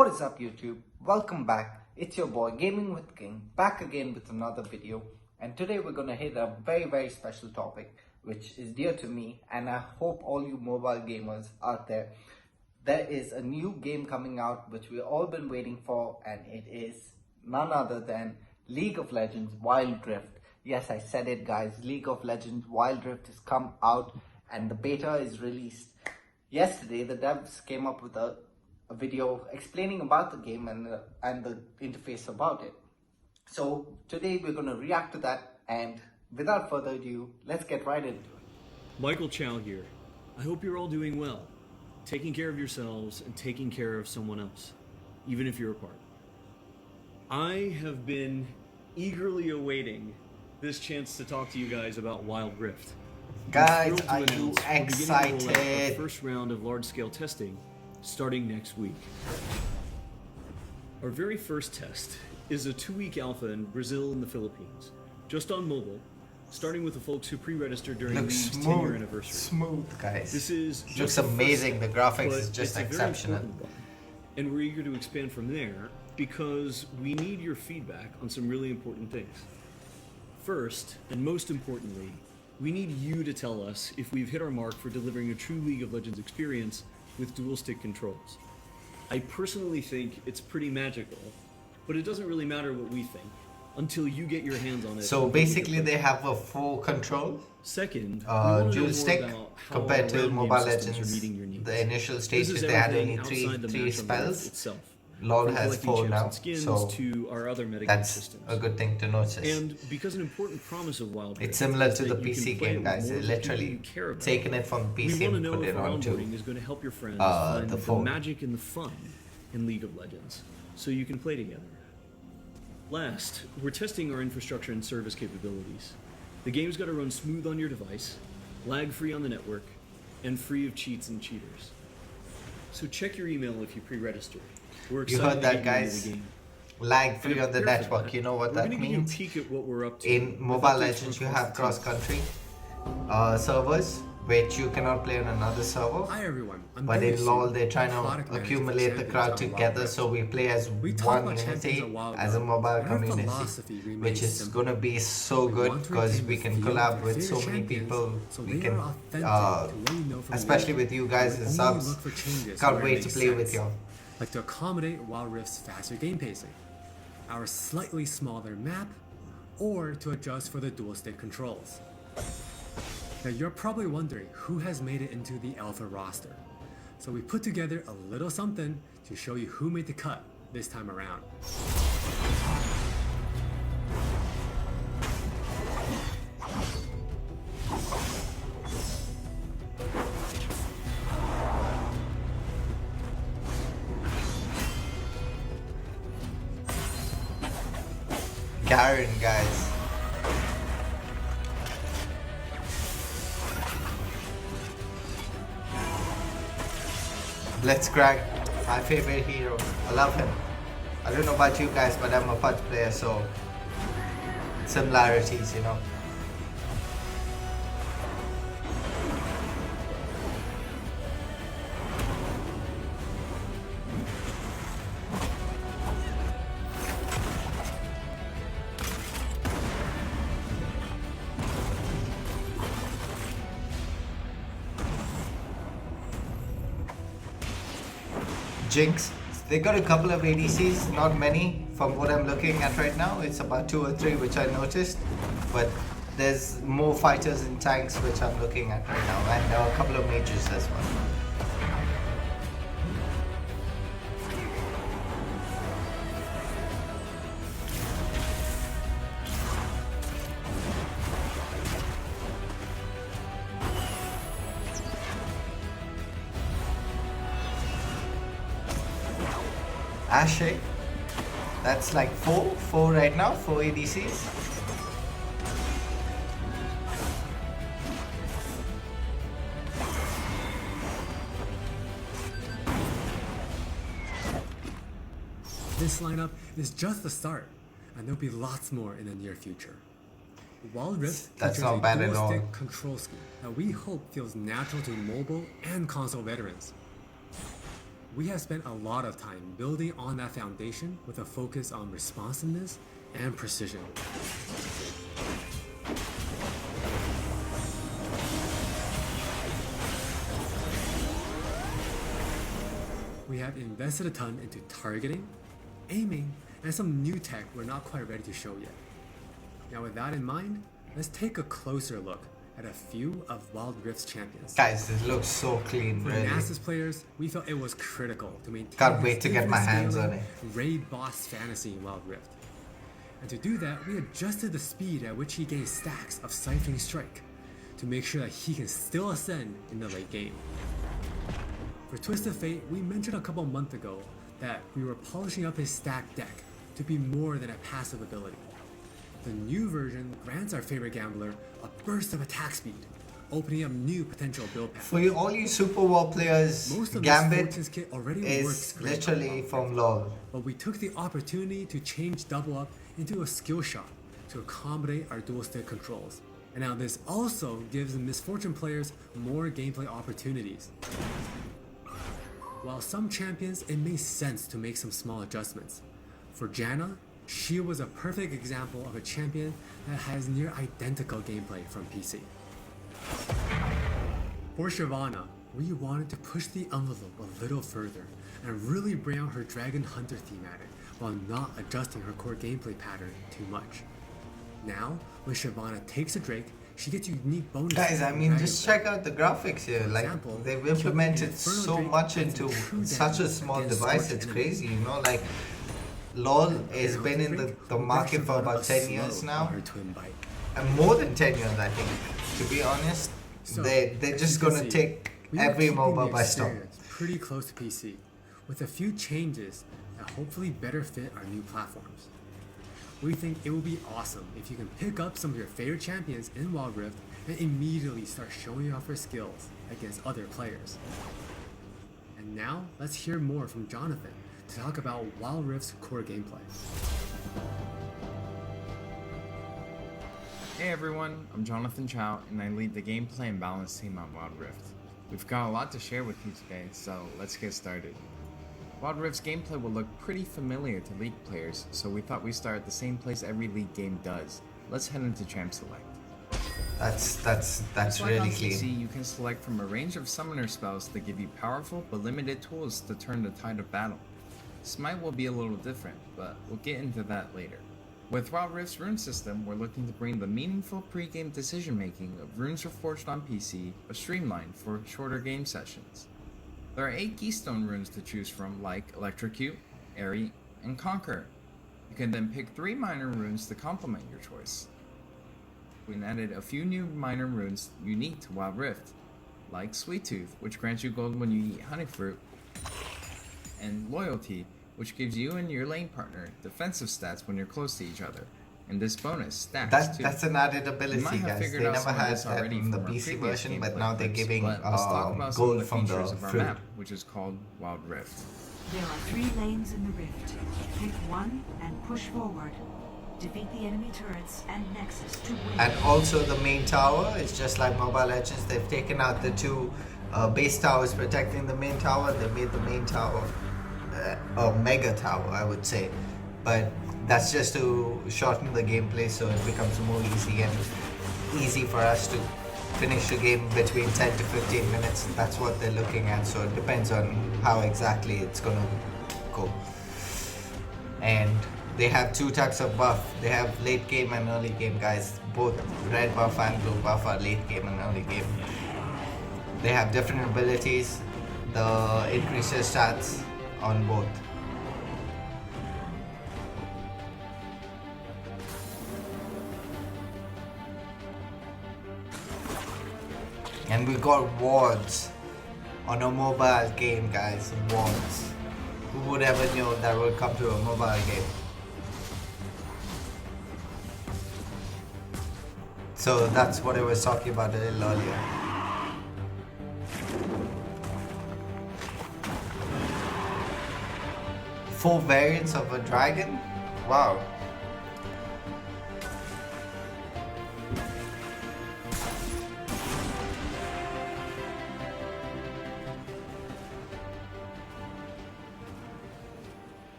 What is up YouTube? Welcome back. It's your boy Gaming with King back again with another video, and today we're gonna hit a very special topic which is dear to me and I hope all you mobile gamers out there. There is a new game coming out which we've all been waiting for, and it is none other than League of Legends Wild Rift. Yes, I said it guys, League of Legends Wild Rift has come out and the beta is released. Yesterday the devs came up with a video explaining about the game and the interface about it. So today we're going to react to that, and without further ado, let's get right into it. Michael Chow here. I hope you're all doing well, taking care of yourselves and taking care of someone else, even if you're apart. I have been eagerly awaiting this chance to talk to you guys about Wild Rift. Guys, are you excited? The first round of large-scale testing starting next week. Our very first test is a 2-week alpha in Brazil and the Philippines, just on mobile, starting with the folks who pre-registered during the 10-year anniversary. Smooth, guys. This is just looks amazing. The graphics is just exceptional. And we're eager to expand from there because we need your feedback on some really important things. First, and most importantly, we need you to tell us if we've hit our mark for delivering a true League of Legends experience with dual stick controls. I personally think it's pretty magical, but it doesn't really matter what we think until you get your hands on it. So basically they have a full control. Second, dual stick compared to Mobile Legends. The initial stages they had only three spells. LoL has 4 now, so to our other that's systems. a good thing to notice. And because an important promise of Wild Rift, it's similar to the PC game, guys. They literally taken it from PC and put it onto is going to help your friends find the phone. magic and the fun in League of Legends, so you can play together. Last, we're testing our infrastructure and service capabilities. The game's got to run smooth on your device, lag-free on the network, and free of cheats and cheaters. So check your email if you pre-register. You heard that, guys? Lag free on the network. You know what that means? In Mobile Legends, you have cross-country servers, which you cannot play on another server. Hi everyone. But in LoL, they're trying to accumulate the crowd together, so we play as one unity, as a mobile community, which is gonna be so good because we can collab with so many people. We can, especially with you guys and subs. Can't wait to play with you. Like to accommodate Wild Rift's faster game pacing, our slightly smaller map, or to adjust for the dual stick controls. Now you're probably wondering who has made it into the alpha roster. So we put together a little something to show you who made the cut this time around. Garen, guys. Blitzcrank, my favorite hero. I love him. I don't know about you guys, but I'm a PUBG player, so similarities, you know. Jinx, they got a couple of ADCs, not many from what I'm looking at right now. It's about 2 or 3 which I noticed, but there's more fighters and tanks which I'm looking at right now, and a couple of mages as well. Ashe, that's like 4 right now, 4 ADCs. This lineup is just the start, and there'll be lots more in the near future. Wild Rift features a dual-stick control scheme that we hope feels natural to mobile and console veterans. we have spent a lot of time building on that foundation with a focus on responsiveness and precision. We have invested a ton into targeting, aiming, and some new tech we're not quite ready to show yet. Now with that in mind, let's take a closer look at a few of Wild Rift's champions. Guys, this looks so clean, For really. Nasus players, we felt it was critical to maintain Can't wait this to get my infinite hands on scaling it. raid boss fantasy in Wild Rift. And to do that, we adjusted the speed at which he gains stacks of Siphoning Strike to make sure that he can still ascend in the late game. For Twisted Fate, we mentioned a couple months ago that we were polishing up his stack deck to be more than a passive ability. The new version grants our favorite gambler a burst of attack speed, opening up new potential build paths. For all you Super War players, Most of Gambit Misfortune's kit already works is great literally on from LoL. but we took the opportunity to change Double Up into a skill shot to accommodate our dual stick controls. And now this also gives Misfortune players more gameplay opportunities. While some champions, it made sense to make some small adjustments. For Janna, she was a perfect example of a champion that has near identical gameplay from PC. For Shyvana, we wanted to push the envelope a little further and really bring out her Dragon Hunter thematic while not adjusting her core gameplay pattern too much. Now, when Shyvana takes a Drake, she gets unique bonuses. Guys, I from mean, Dragon just Blade. check out the graphics here. Like, example, they've killing implemented an Infernal so Drake much adds into true such a damage small against device. Scorch It's enemies. crazy, you know? Like, LoL has Now been in the Drake will give market for Shyvana about a 10 years slow now. on her twin bite. And more than 10 years, I think. To be honest, So, they're as just you can gonna see, take we are every keeping mobile the by storm. experience pretty close to PC, with a few changes that hopefully better fit our new platforms. We think it will be awesome if you can pick up some of your favorite champions in Wild Rift and immediately start showing off your skills against other players. And now, let's hear more from Jonathan to talk about Wild Rift's core gameplay. Hey everyone, I'm Jonathan Chow and I lead the gameplay and balance team on Wild Rift. We've got a lot to share with you today, so let's get started. Wild Rift's gameplay will look pretty familiar to League players, so we thought we'd start at the same place every League game does. Let's head into Champ Select. That's Just like really on clean. PC, you can select from a range of summoner spells that give you powerful but limited tools to turn the tide of battle. Smite will be a little different, but we'll get into that later. With Wild Rift's rune system, we're looking to bring the meaningful pre-game decision-making of Runes Reforged on PC, but streamlined for shorter game sessions. There are 8 keystone runes to choose from, like Electrocute, Airy, and Conquer. You can then pick 3 minor runes to complement your choice. We added a few new minor runes unique to Wild Rift, like Sweet Tooth, which grants you gold when you eat honey fruit, and Loyalty, which gives you and your lane partner defensive stats when you're close to each other. And this bonus stacks too. That's an added You ability, might have guys. They figured out never some of had this that already in the from our PC previous version, but gameplay now they're clips, giving but let's talk about some of gold the from features the of our fruit. map, which is called Wild Rift. There are 3 lanes in the rift. Pick one and push forward. Defeat the enemy turrets and Nexus to win. And also the main tower is just like Mobile Legends. They've taken out the 2 base towers protecting the main tower. They made the main tower a mega tower, I would say. But that's just to shorten the gameplay so it becomes more easy and easy for us to finish the game between 10 to 15 minutes. That's what they're looking at. So it depends on how exactly it's gonna go. And they have 2 types of buff. They have late game and early game, guys. Both red buff and blue buff are late game and early game. They have different abilities. The increases stats on both. And we got wards on a mobile game, guys. Wards. Who would ever know that would come to a mobile game? So that's what I was talking about a little earlier. Four variants of a dragon? Wow.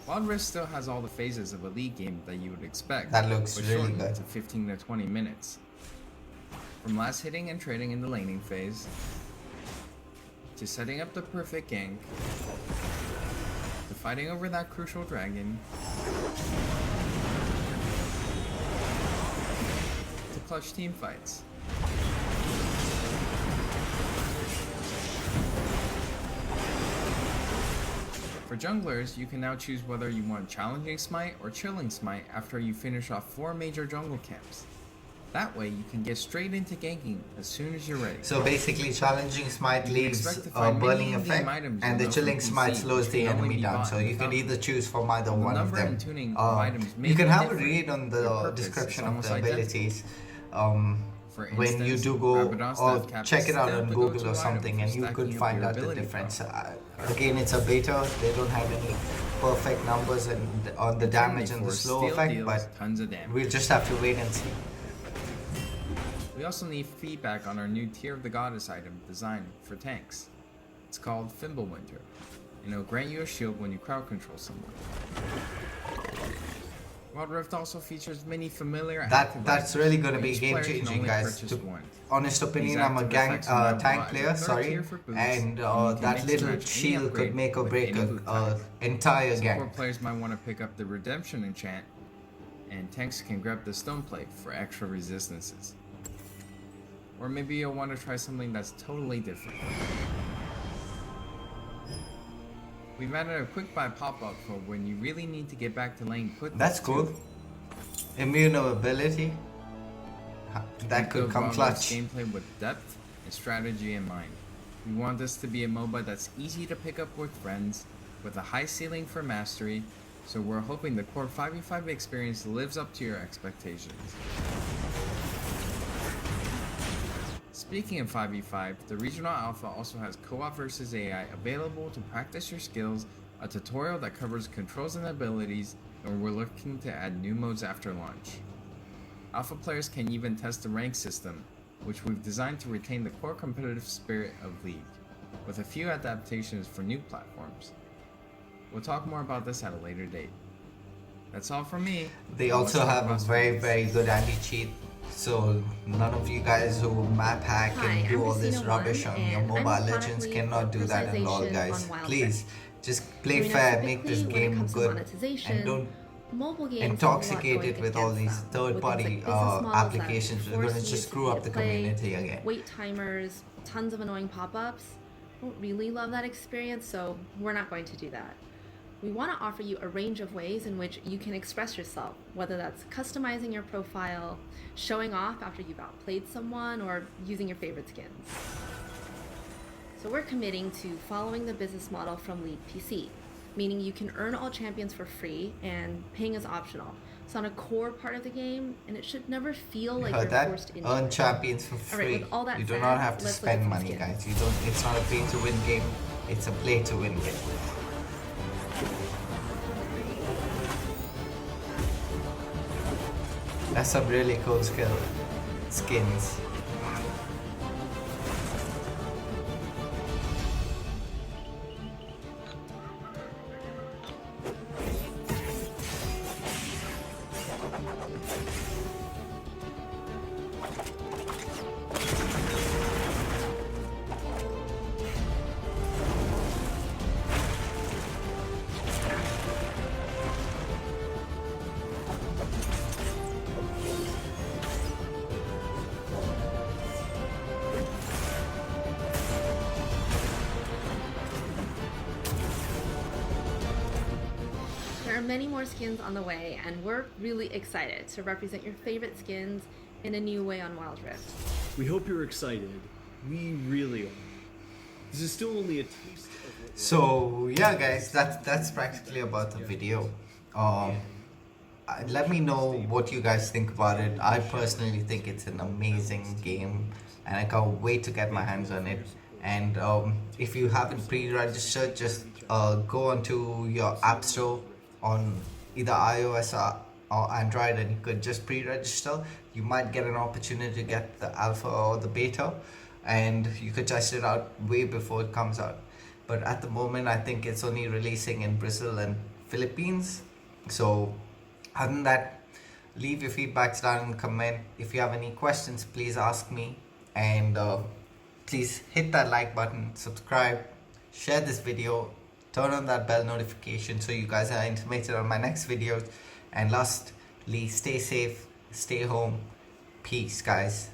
Wild Rift still has all the phases of a League game that you would expect, That looks but really shortened good. to 15 to 20 minutes. From last hitting and trading in the laning phase, to setting up the perfect gank, to fighting over that crucial dragon, to clutch team fights. For junglers, you can now choose whether you want challenging smite or chilling smite after you finish off 4 major jungle camps. That way you can get straight into ganking as soon as you're ready. So basically, challenging smite You can leaves expect to a find many burning in-game effect, items and the you'll know chilling from smite PC, slows which the can only enemy be down. bought So in you can the either choose from either While the one of number them. and tuning of items may You can be have a different, read on their the purpose is description of almost the identical. abilities. For When you instance, do go Rabadon's or death cap check is it out still on the Google go-to or item something, for and you stacking could up find your out the ability difference. power. Again, it's a beta; they don't have any perfect numbers on the damage and the Force slow still effect, deals but tons of damage. we'll just have to wait and see. We also need feedback on our new Tear of the Goddess item designed for tanks. It's called Fimbulwinter, and it'll grant you a shield when you crowd control someone. Wild Rift also features many familiar active That's items, really going to but be each game player can changing, only guys. purchase To one. honest opinion, These I'm a active effects will now tank provide player, a third sorry, tier for boots, and you can that mix and little match any shield could upgrade make or with break any boot a type. entire Support gang. players might want to pick up the Redemption enchant, and tanks can grab the Stone Plate for extra resistances. Or maybe you'll want to try something that's totally different. We've added a quick buy pop-up for when you really need to get back to laying put. That's cool. Immunability. That could come clutch. Gameplay with depth and strategy in mind. We want this to be a MOBA that's easy to pick up with friends, with a high ceiling for mastery, so we're hoping the core 5v5 experience lives up to your expectations. Speaking of 5v5, the Regional Alpha also has Co-op vs AI available to practice your skills, a tutorial that covers controls and abilities, and we're looking to add new modes after launch. Alpha players can even test the rank system, which we've designed to retain the core competitive spirit of League, with a few adaptations for new platforms. We'll talk more about this at a later date. That's all from me. They Now let's also talk have a about very, speeds. very good anti-cheat. So none of you guys who map hack Hi, and do I'm all this Christina rubbish One, on your and I'm Mobile a Legends product lead cannot for do that and all, personalization guys. on Wild Please, Rift. just play I mean, fair, make this typically, when it game comes to good, monetization, and don't mobile games have a lot intoxicate going it with all against these them, with third-party things like business models that applications. We're force gonna you just to screw pay up to the play, community again. Wait timers, tons of annoying pop-ups. I don't really love that experience, so we're not going to do that. We want to offer you a range of ways in which you can express yourself, whether that's customizing your profile, showing off after you've outplayed someone, or using your favorite skins. So we're committing to following the business model from League PC, meaning you can earn all champions for free and paying is optional. It's not a core part of the game, and it should never feel like Heard you're that? forced into Earn it. champions for All right, free. with all that You do said, not have to let's look at spend some money, skins. guys. You don't. It's not a pay to win game. It's a play to win game. That's some really cool skins. There are many more skins on the way, and we're really excited to represent your favorite skins in a new way on Wild Rift. We hope you're excited. We really are. This is still only a taste of what So yeah, guys, that's practically about the video. Let me know what you guys think about it. I personally think it's an amazing game, and I can't wait to get my hands on it. And if you haven't pre-registered, just go onto your app store on either iOS or Android, and you could just pre-register. You might get an opportunity to get the alpha or the beta, and you could test it out way before it comes out. But at the moment, I think it's only releasing in Brazil and Philippines. So other than that, leave your feedbacks down in the comment. If you have any questions, please ask me, and please hit that like button, subscribe, share this video, turn on that bell notification so you guys are intimated on my next videos. And lastly, stay safe, stay home. Peace, guys.